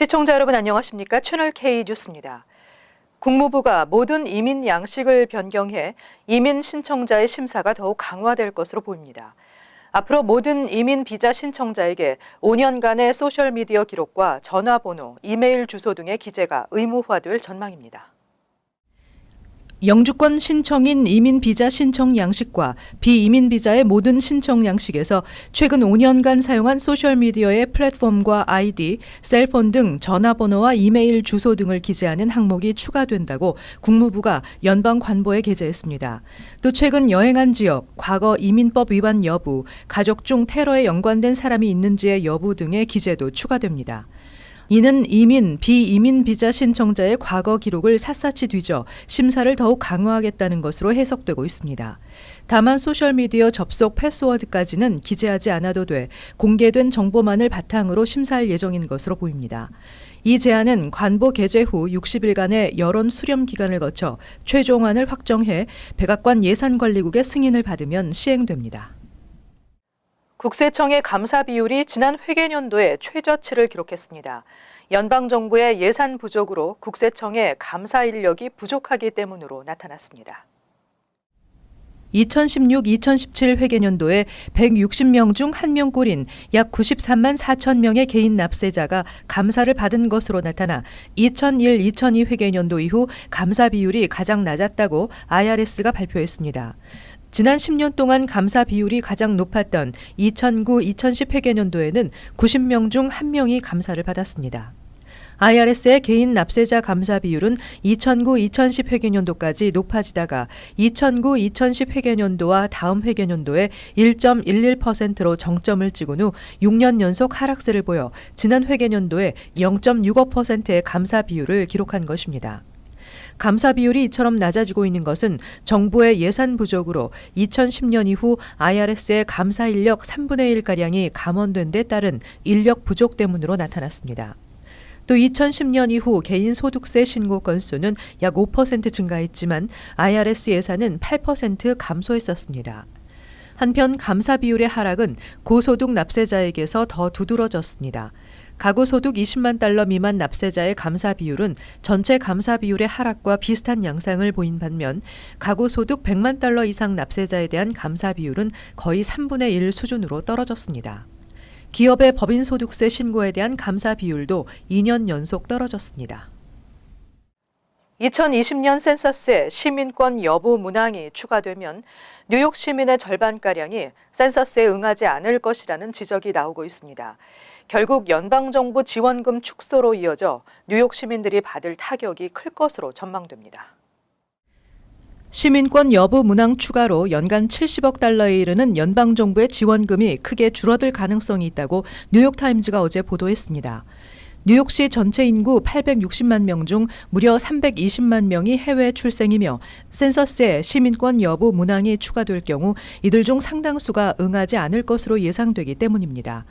시청자 여러분 안녕하십니까? 채널 K 뉴스입니다. 국무부가 모든 이민 양식을 변경해 이민 신청자의 심사가 더욱 강화될 것으로 보입니다. 앞으로 모든 이민 비자 신청자에게 5년간의 소셜미디어 기록과 전화번호, 이메일 주소 등의 기재가 의무화될 전망입니다. 영주권 신청인 이민 비자 신청 양식과 비이민 비자의 모든 신청 양식에서 최근 5년간 사용한 소셜미디어의 플랫폼과 아이디, 셀폰 등 전화번호와 이메일 주소 등을 기재하는 항목이 추가된다고 국무부가 연방관보에 게재했습니다. 또 최근 여행한 지역, 과거 이민법 위반 여부, 가족 중 테러에 연관된 사람이 있는지의 여부 등의 기재도 추가됩니다. 이는 이민, 비이민 비자 신청자의 과거 기록을 샅샅이 뒤져 심사를 더욱 강화하겠다는 것으로 해석되고 있습니다. 다만 소셜미디어 접속 패스워드까지는 기재하지 않아도 돼 공개된 정보만을 바탕으로 심사할 예정인 것으로 보입니다. 이 제안은 관보 게재 후 60일간의 여론 수렴 기간을 거쳐 최종안을 확정해 백악관 예산관리국의 승인을 받으면 시행됩니다. 국세청의 감사 비율이 지난 회계연도에 최저치를 기록했습니다. 연방정부의 예산 부족으로 국세청의 감사 인력이 부족하기 때문으로 나타났습니다. 2016-2017 회계연도에 160명 중 1명꼴인 약 93만 4천 명의 개인 납세자가 감사를 받은 것으로 나타나 2001-2002 회계연도 이후 감사 비율이 가장 낮았다고 IRS가 발표했습니다. 지난 10년 동안 감사 비율이 가장 높았던 2009-2010 회계연도에는 90명 중 1명이 감사를 받았습니다. IRS의 개인 납세자 감사 비율은 2009-2010 회계연도까지 높아지다가 2009-2010 회계연도와 다음 회계연도에 1.11%로 정점을 찍은 후 6년 연속 하락세를 보여 지난 회계연도에 0.65%의 감사 비율을 기록한 것입니다. 감사 비율이 이처럼 낮아지고 있는 것은 정부의 예산 부족으로 2010년 이후 IRS의 감사 인력 3분의 1가량이 감원된 데 따른 인력 부족 때문으로 나타났습니다. 또 2010년 이후 개인 소득세 신고 건수는 약 5% 증가했지만 IRS 예산은 8% 감소했었습니다. 한편 감사 비율의 하락은 고소득 납세자에게서 더 두드러졌습니다. 가구 소득 20만 달러 미만 납세자의 감사 비율은 전체 감사 비율의 하락과 비슷한 양상을 보인 반면 가구 소득 100만 달러 이상 납세자에 대한 감사 비율은 거의 3분의 1 수준으로 떨어졌습니다. 기업의 법인 소득세 신고에 대한 감사 비율도 2년 연속 떨어졌습니다. 2020년 센서스에 시민권 여부 문항이 추가되면 뉴욕 시민의 절반가량이 센서스에 응하지 않을 것이라는 지적이 나오고 있습니다. 결국 연방정부 지원금 축소로 이어져 뉴욕 시민들이 받을 타격이 클 것으로 전망됩니다. 시민권 여부 문항 추가로 연간 70억 달러에 이르는 연방정부의 지원금이 크게 줄어들 가능성이 있다고 뉴욕타임즈가 어제 보도했습니다. 뉴욕시 전체 인구 860만 명 중 무려 320만 명이 해외 출생이며 센서스에 시민권 여부 문항이 추가될 경우 이들 중 상당수가 응하지 않을 것으로 예상되기 때문입니다.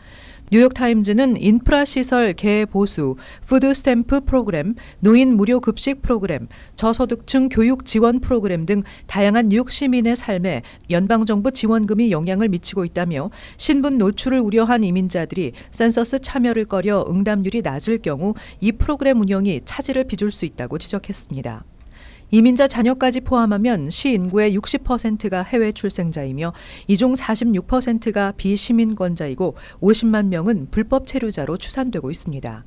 뉴욕타임즈는 인프라 시설 개보수, 푸드 스탬프 프로그램, 노인 무료 급식 프로그램, 저소득층 교육 지원 프로그램 등 다양한 뉴욕 시민의 삶에 연방정부 지원금이 영향을 미치고 있다며 신분 노출을 우려한 이민자들이 센서스 참여를 꺼려 응답률이 낮을 경우 이 프로그램 운영이 차질을 빚을 수 있다고 지적했습니다. 이민자 자녀까지 포함하면 시 인구의 60%가 해외 출생자이며 이 중 46%가 비시민권자이고 50만 명은 불법 체류자로 추산되고 있습니다.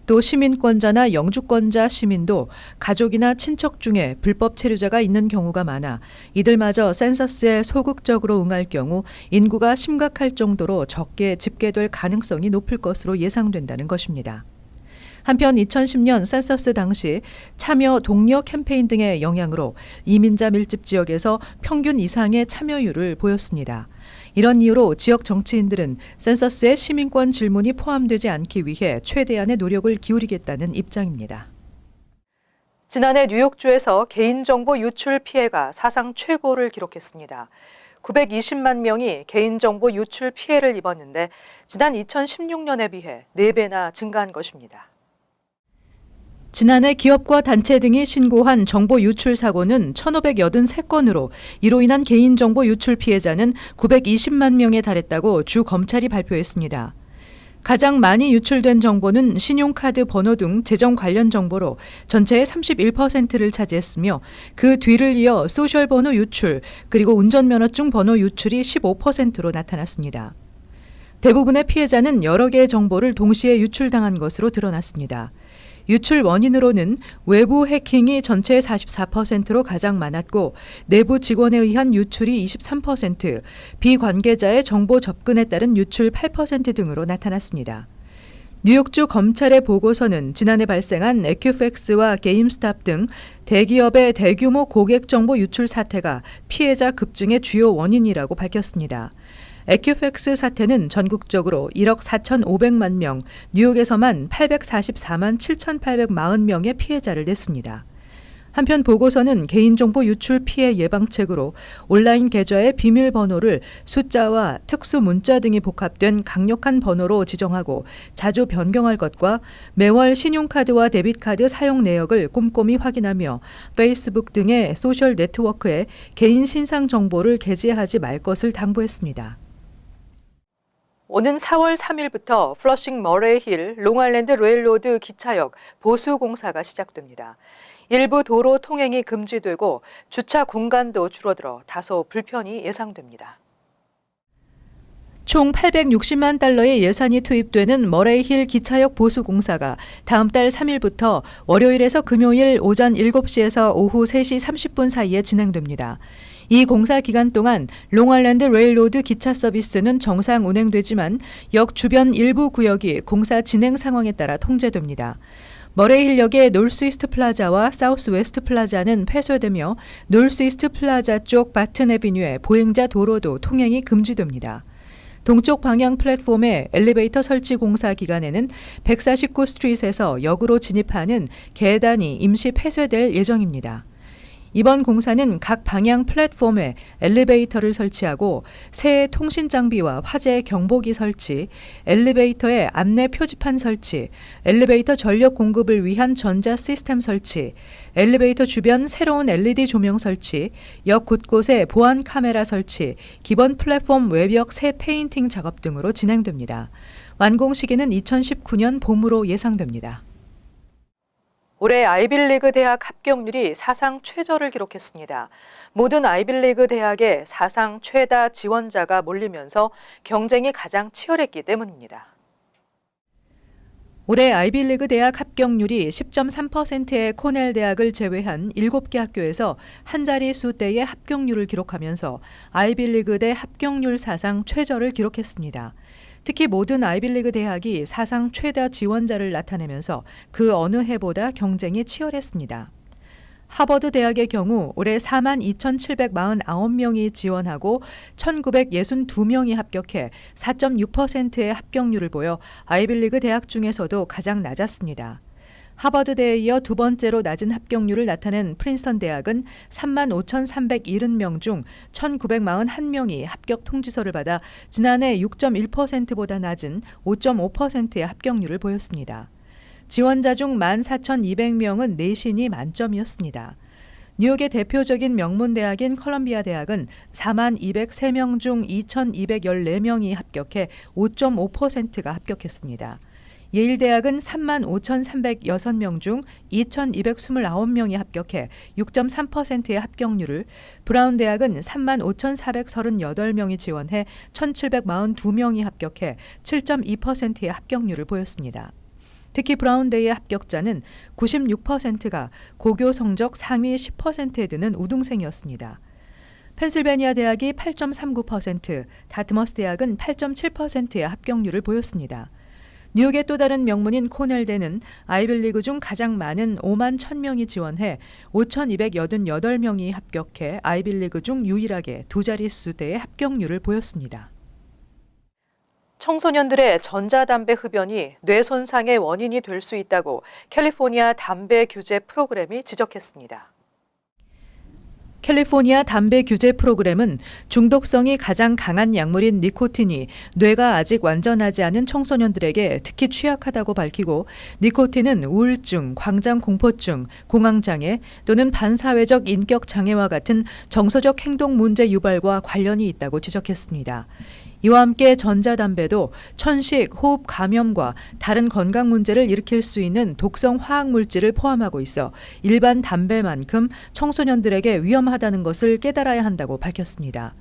또 시민권자나 영주권자 시민도 가족이나 친척 중에 불법 체류자가 있는 경우가 많아 이들마저 센서스에 소극적으로 응할 경우 인구가 심각할 정도로 적게 집계될 가능성이 높을 것으로 예상된다는 것입니다. 한편 2010년 센서스 당시 참여 독려 캠페인 등의 영향으로 이민자 밀집 지역에서 평균 이상의 참여율을 보였습니다. 이런 이유로 지역 정치인들은 센서스에 시민권 질문이 포함되지 않기 위해 최대한의 노력을 기울이겠다는 입장입니다. 지난해 뉴욕주에서 개인정보 유출 피해가 사상 최고를 기록했습니다. 920만 명이 개인정보 유출 피해를 입었는데 지난 2016년에 비해 4배나 증가한 것입니다. 지난해 기업과 단체 등이 신고한 정보 유출 사고는 1,583건으로 이로 인한 개인정보 유출 피해자는 920만 명에 달했다고 주 검찰이 발표했습니다. 가장 많이 유출된 정보는 신용카드 번호 등 재정 관련 정보로 전체의 31%를 차지했으며 그 뒤를 이어 소셜 번호 유출, 그리고 운전면허증 번호 유출이 15%로 나타났습니다. 대부분의 피해자는 여러 개의 정보를 동시에 유출당한 것으로 드러났습니다. 유출 원인으로는 외부 해킹이 전체의 44%로 가장 많았고 내부 직원에 의한 유출이 23%, 비관계자의 정보 접근에 따른 유출 8% 등으로 나타났습니다. 뉴욕주 검찰의 보고서는 지난해 발생한 에큐팩스와 게임스탑 등 대기업의 대규모 고객 정보 유출 사태가 피해자 급증의 주요 원인이라고 밝혔습니다. 에큐팩스 사태는 전국적으로 1억 4,500만 명, 뉴욕에서만 844만 7,840명의 피해자를 냈습니다. 한편 보고서는 개인정보 유출 피해 예방책으로 온라인 계좌의 비밀번호를 숫자와 특수 문자 등이 복합된 강력한 번호로 지정하고 자주 변경할 것과 매월 신용카드와 데빗카드 사용 내역을 꼼꼼히 확인하며 페이스북 등의 소셜 네트워크에 개인 신상 정보를 게재하지 말 것을 당부했습니다. 오는 4월 3일부터 플러싱 머레이힐 롱아일랜드 레일로드 기차역 보수 공사가 시작됩니다. 일부 도로 통행이 금지되고 주차 공간도 줄어들어 다소 불편이 예상됩니다. 총 860만 달러의 예산이 투입되는 머레이힐 기차역 보수 공사가 다음 달 3일부터 월요일에서 금요일 오전 7시에서 오후 3시 30분 사이에 진행됩니다. 이 공사 기간 동안 롱아일랜드 레일로드 기차 서비스는 정상 운행되지만 역 주변 일부 구역이 공사 진행 상황에 따라 통제됩니다. 머레이힐역의 노스이스트 플라자와 사우스웨스트 플라자는 폐쇄되며 노스이스트 플라자 쪽 바튼 애비뉴의 보행자 도로도 통행이 금지됩니다. 동쪽 방향 플랫폼의 엘리베이터 설치 공사 기간에는 149 스트리트에서 역으로 진입하는 계단이 임시 폐쇄될 예정입니다. 이번 공사는 각 방향 플랫폼에 엘리베이터를 설치하고 새 통신 장비와 화재 경보기 설치, 엘리베이터에 안내 표지판 설치, 엘리베이터 전력 공급을 위한 전자 시스템 설치, 엘리베이터 주변 새로운 LED 조명 설치, 역 곳곳에 보안 카메라 설치, 기본 플랫폼 외벽 새 페인팅 작업 등으로 진행됩니다. 완공 시기는 2019년 봄으로 예상됩니다. 올해 아이빌리그 대학 합격률이 사상 최저를 기록했습니다. 모든 아이빌리그 대학에 사상 최다 지원자가 몰리면서 경쟁이 가장 치열했기 때문입니다. 올해 아이빌리그 대학 합격률이 10.3%의 코넬 대학을 제외한 7개 학교에서 한 자릿수대의 합격률을 기록하면서 아이빌리그 대 합격률 사상 최저를 기록했습니다. 특히 모든 아이빌리그 대학이 사상 최다 지원자를 나타내면서 그 어느 해보다 경쟁이 치열했습니다. 하버드 대학의 경우 올해 42,749명이 지원하고 1,962명이 합격해 4.6%의 합격률을 보여 아이빌리그 대학 중에서도 가장 낮았습니다. 하버드대에 이어 두 번째로 낮은 합격률을 나타낸 프린스턴 대학은 35,370명 중 1,941명이 합격 통지서를 받아 지난해 6.1%보다 낮은 5.5%의 합격률을 보였습니다. 지원자 중 14,200명은 내신이 만점이었습니다. 뉴욕의 대표적인 명문대학인 컬럼비아 대학은 4203명 중 2,214명이 합격해 5.5%가 합격했습니다. 예일대학은 35,306명 중 2,229명이 합격해 6.3%의 합격률을, 브라운대학은 35,438명이 지원해 1,742명이 합격해 7.2%의 합격률을 보였습니다. 특히 브라운대의 합격자는 96%가 고교 성적 상위 10%에 드는 우등생이었습니다. 펜실베니아 대학이 8.39%, 다트머스 대학은 8.7%의 합격률을 보였습니다. 뉴욕의 또 다른 명문인 코넬대는 아이빌리그 중 가장 많은 5만 1,000명이 지원해 5,288명이 합격해 아이빌리그 중 유일하게 두 자릿수대의 합격률을 보였습니다. 청소년들의 전자담배 흡연이 뇌 손상의 원인이 될 수 있다고 캘리포니아 담배 규제 프로그램이 지적했습니다. 캘리포니아 담배 규제 프로그램은 중독성이 가장 강한 약물인 니코틴이 뇌가 아직 완전하지 않은 청소년들에게 특히 취약하다고 밝히고, 니코틴은 우울증, 광장공포증, 공황장애 또는 반사회적 인격장애와 같은 정서적 행동 문제 유발과 관련이 있다고 지적했습니다. 이와 함께 전자담배도 천식, 호흡 감염과 다른 건강 문제를 일으킬 수 있는 독성 화학 물질을 포함하고 있어 일반 담배만큼 청소년들에게 위험하다는 것을 깨달아야 한다고 밝혔습니다.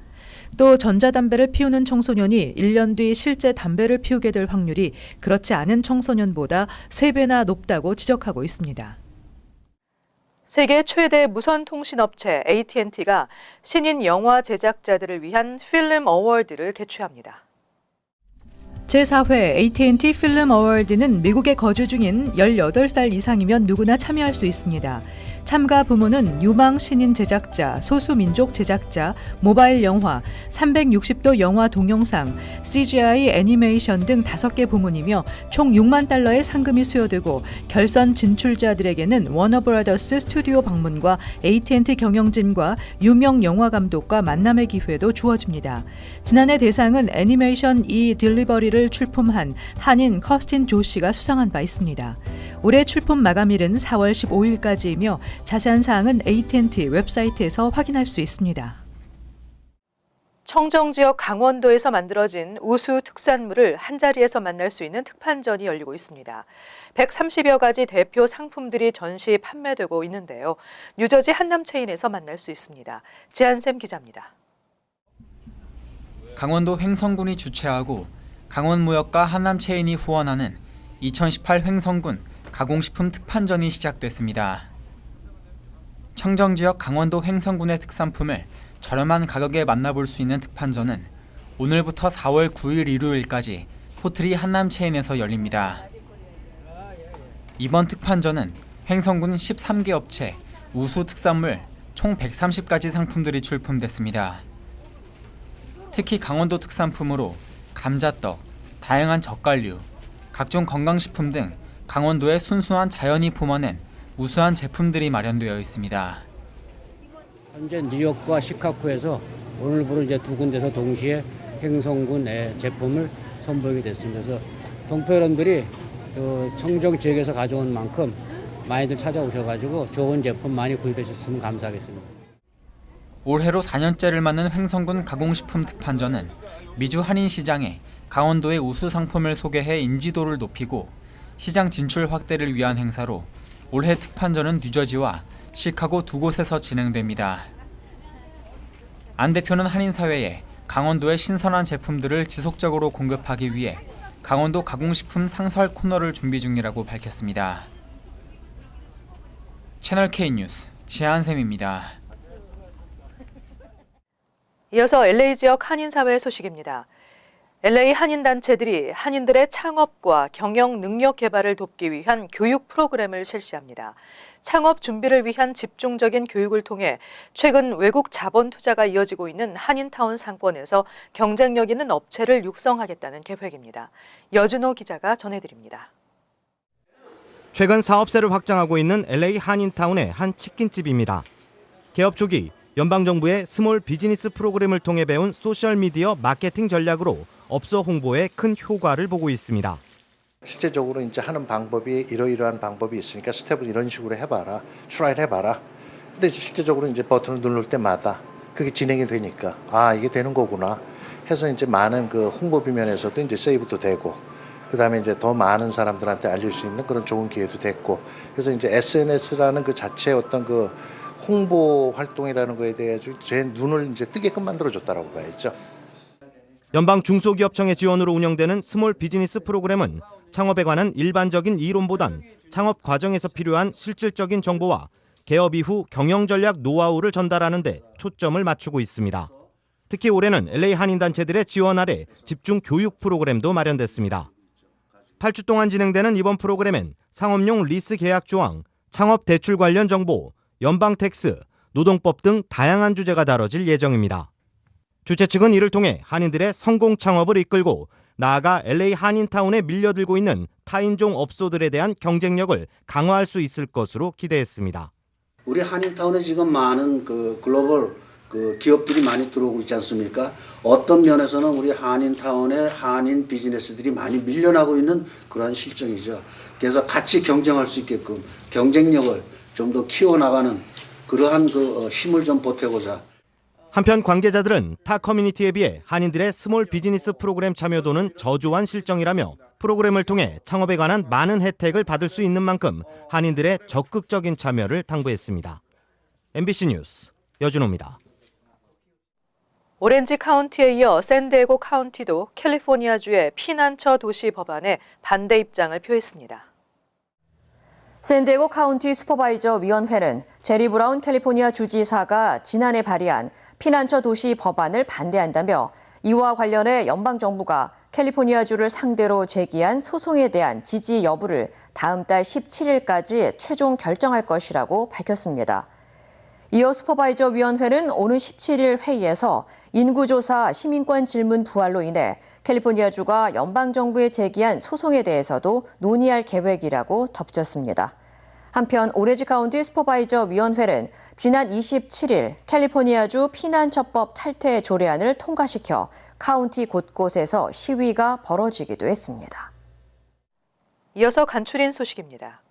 또 전자담배를 피우는 청소년이 1년 뒤 실제 담배를 피우게 될 확률이 그렇지 않은 청소년보다 3배나 높다고 지적하고 있습니다. 세계 최대 무선통신업체 AT&T가 신인 영화 제작자들을 위한 필름 어워드를 개최합니다. 제4회 AT&T 필름 어워드는 미국에 거주 중인 18살 이상이면 누구나 참여할 수 있습니다. 참가 부문은 유망 신인 제작자, 소수민족 제작자, 모바일 영화, 360도 영화 동영상, CGI 애니메이션 등 5개 부문이며 총 $6만 달러의 상금이 수여되고 결선 진출자들에게는 워너브라더스 스튜디오 방문과 AT&T 경영진과 유명 영화 감독과 만남의 기회도 주어집니다. 지난해 대상은 애니메이션 딜리버리를 출품한 한인 커스틴 조씨가 수상한 바 있습니다. 올해 출품 마감일은 4월 15일까지이며 자세한 사항은 AT&T 웹사이트에서 확인할 수 있습니다. 청정지역 강원도에서 만들어진 우수 특산물을 한자리에서 만날 수 있는 특판전이 열리고 있습니다. 130여 가지 대표 상품들이 전시 판매되고 있는데요. 뉴저지 한남체인에서 만날 수 있습니다. 지한샘 기자입니다. 강원도 횡성군이 주최하고 강원무역과 한남체인이 후원하는 2018 횡성군 가공식품 특판전이 시작됐습니다. 청정지역 강원도 횡성군의 특산품을 저렴한 가격에 만나볼 수 있는 특판전은 오늘부터 4월 9일 일요일까지 포트리 한남체인에서 열립니다. 이번 특판전은 횡성군 13개 업체 우수 특산물 총 130가지 상품들이 출품됐습니다. 특히 강원도 특산품으로 감자떡, 다양한 젓갈류, 각종 건강식품 등 강원도의 순수한 자연이 뿜어낸 우수한 제품들이 마련되어 있습니다. 현재 뉴욕과 시카고에서 오늘부로 이제 2군데서 동시에 횡성군의 제품을 선보이게 됐습니다. 그래서 동포 여러분들이 청정 지역에서 가져온 만큼 많이들 찾아오셔가지고 좋은 제품 많이 구입해 주셨으면 감사하겠습니다. 올해로 4년째를 맞는 횡성군 가공식품 특판전은 미주 한인시장에 강원도의 우수 상품을 소개해 인지도를 높이고 시장 진출 확대를 위한 행사로 올해 특판전은 뉴저지와 시카고 2곳에서 진행됩니다. 안 대표는 한인사회에 강원도의 신선한 제품들을 지속적으로 공급하기 위해 강원도 가공식품 상설 코너를 준비 중이라고 밝혔습니다. 채널K 뉴스 지한샘입니다. 이어서 LA 지역 한인사회 소식입니다. LA 한인단체들이 한인들의 창업과 경영 능력 개발을 돕기 위한 교육 프로그램을 실시합니다. 창업 준비를 위한 집중적인 교육을 통해 최근 외국 자본 투자가 이어지고 있는 한인타운 상권에서 경쟁력 있는 업체를 육성하겠다는 계획입니다. 여준호 기자가 전해드립니다. 최근 사업세를 확장하고 있는 LA 한인타운의 한 치킨집입니다. 개업 초기 연방정부의 스몰 비즈니스 프로그램을 통해 배운 소셜미디어 마케팅 전략으로 업소 홍보에 큰 효과를 보고 있습니다. 실제적으로 이제 하는 방법이 이러이러한 방법이 있으니까 스텝을 이런 식으로 해봐라, 트라이를 해봐라. 근데 실제적으로 이제 버튼을 누를 때마다 그게 진행이 되니까 이게 되는 거구나 해서 이제 많은 그 홍보비 면에서도 이제 세이브도 되고 그다음에 이제 더 많은 사람들한테 알릴 수 있는 그런 좋은 기회도 됐고 그래서 이제 SNS라는 그 자체의 어떤 그 홍보 활동이라는 거에 대해 제 눈을 이제 뜨게끔 만들어줬다라고 봐야죠. 연방 중소기업청의 지원으로 운영되는 스몰 비즈니스 프로그램은 창업에 관한 일반적인 이론보단 창업 과정에서 필요한 실질적인 정보와 개업 이후 경영 전략 노하우를 전달하는 데 초점을 맞추고 있습니다. 특히 올해는 LA 한인단체들의 지원 아래 집중 교육 프로그램도 마련됐습니다. 8주 동안 진행되는 이번 프로그램엔 상업용 리스 계약 조항, 창업 대출 관련 정보, 연방 텍스, 노동법 등 다양한 주제가 다뤄질 예정입니다. 주최 측은 이를 통해 한인들의 성공 창업을 이끌고 나아가 LA 한인타운에 밀려들고 있는 타인종 업소들에 대한 경쟁력을 강화할 수 있을 것으로 기대했습니다. 우리 한인타운에 지금 많은 그 글로벌 기업들이 많이 들어오고 있지 않습니까? 어떤 면에서는 우리 한인타운에 한인 비즈니스들이 많이 밀려나고 있는 그러한 실정이죠. 그래서 같이 경쟁할 수 있게끔 경쟁력을 좀 더 키워나가는 그러한 그 힘을 좀 보태고자. 한편 관계자들은 타 커뮤니티에 비해 한인들의 스몰 비즈니스 프로그램 참여도는 저조한 실정이라며 프로그램을 통해 창업에 관한 많은 혜택을 받을 수 있는 만큼 한인들의 적극적인 참여를 당부했습니다. MBC 뉴스 여준호입니다. 오렌지 카운티에 이어 샌디에고 카운티도 캘리포니아주의 피난처 도시 법안에 반대 입장을 표했습니다. 샌디에고 카운티 슈퍼바이저 위원회는 제리 브라운 캘리포니아 주지사가 지난해 발의한 피난처 도시 법안을 반대한다며 이와 관련해 연방정부가 캘리포니아주를 상대로 제기한 소송에 대한 지지 여부를 다음 달 17일까지 최종 결정할 것이라고 밝혔습니다. 이어 슈퍼바이저 위원회는 오는 17일 회의에서 인구조사 시민권 질문 부활로 인해 캘리포니아주가 연방정부에 제기한 소송에 대해서도 논의할 계획이라고 덧붙였습니다. 한편 오렌지 카운티 슈퍼바이저 위원회는 지난 27일 캘리포니아주 피난처법 탈퇴 조례안을 통과시켜 카운티 곳곳에서 시위가 벌어지기도 했습니다. 이어서 간추린 소식입니다.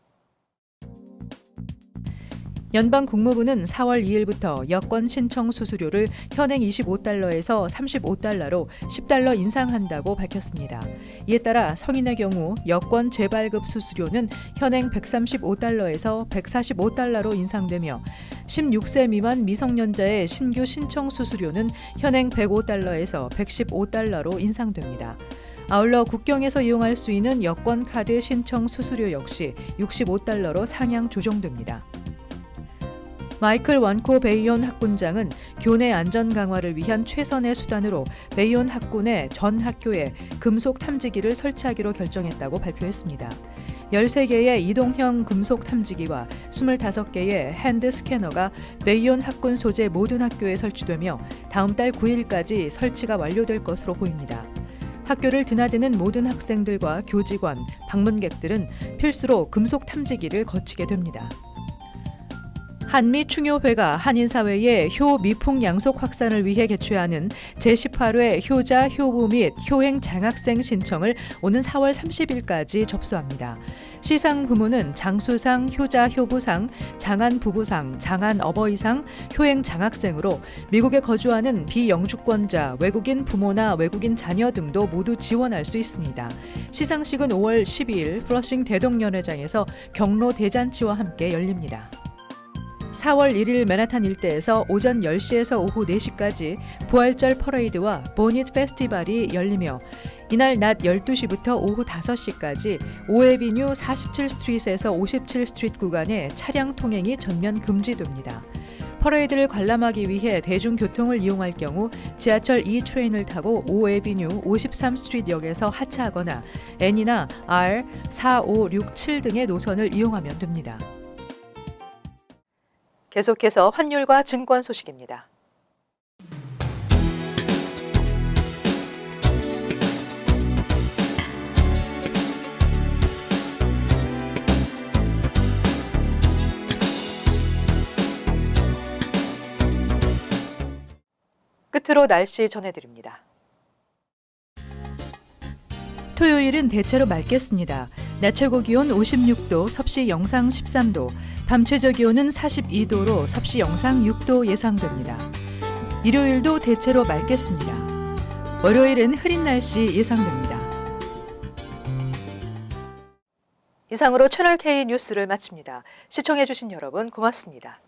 연방 국무부는 4월 2일부터 여권 신청 수수료를 현행 $25에서 $35로 $10 인상한다고 밝혔습니다. 이에 따라 성인의 경우 여권 재발급 수수료는 현행 $135에서 $145로 인상되며 16세 미만 미성년자의 신규 신청 수수료는 현행 $105에서 $115로 인상됩니다. 아울러 국경에서 이용할 수 있는 여권 카드 신청 수수료 역시 $65로 상향 조정됩니다. 마이클 원코 베이온 학군장은 교내 안전 강화를 위한 최선의 수단으로 베이온 학군의 전 학교에 금속 탐지기를 설치하기로 결정했다고 발표했습니다. 13개의 이동형 금속 탐지기와 25개의 핸드 스캐너가 베이온 학군 소재 모든 학교에 설치되며 다음 달 9일까지 설치가 완료될 것으로 보입니다. 학교를 드나드는 모든 학생들과 교직원, 방문객들은 필수로 금속 탐지기를 거치게 됩니다. 한미충효회가 한인사회의 효 미풍 양속 확산을 위해 개최하는 제18회 효자, 효부 및 효행 장학생 신청을 오는 4월 30일까지 접수합니다. 시상 부문은 장수상, 효자, 효부상, 장안 부부상, 장안 어버이상, 효행 장학생으로 미국에 거주하는 비영주권자, 외국인 부모나 외국인 자녀 등도 모두 지원할 수 있습니다. 시상식은 5월 12일 플러싱 대동연회장에서 경로 대잔치와 함께 열립니다. 4월 1일 맨하탄 일대에서 오전 10시에서 오후 4시까지 부활절 퍼레이드와 보닛 페스티벌이 열리며 이날 낮 12시부터 오후 5시까지 5에비뉴 47스트리트에서 57스트리트 구간에 차량 통행이 전면 금지됩니다. 퍼레이드를 관람하기 위해 대중교통을 이용할 경우 지하철 E트레인을 타고 5에비뉴 53스트리트 역에서 하차하거나 N이나 R, 4, 5, 6, 7 등의 노선을 이용하면 됩니다. 계속해서 환율과 증권 소식입니다. 끝으로 날씨 전해드립니다. 토요일은 대체로 맑겠습니다. 낮 최고 기온 56도, 섭씨 영상 13도, 밤 최저 기온은 42도로 섭씨 영상 6도 예상됩니다. 일요일도 대체로 맑겠습니다. 월요일은 흐린 날씨 예상됩니다. 이상으로 채널K 뉴스를 마칩니다. 시청해주신 여러분 고맙습니다.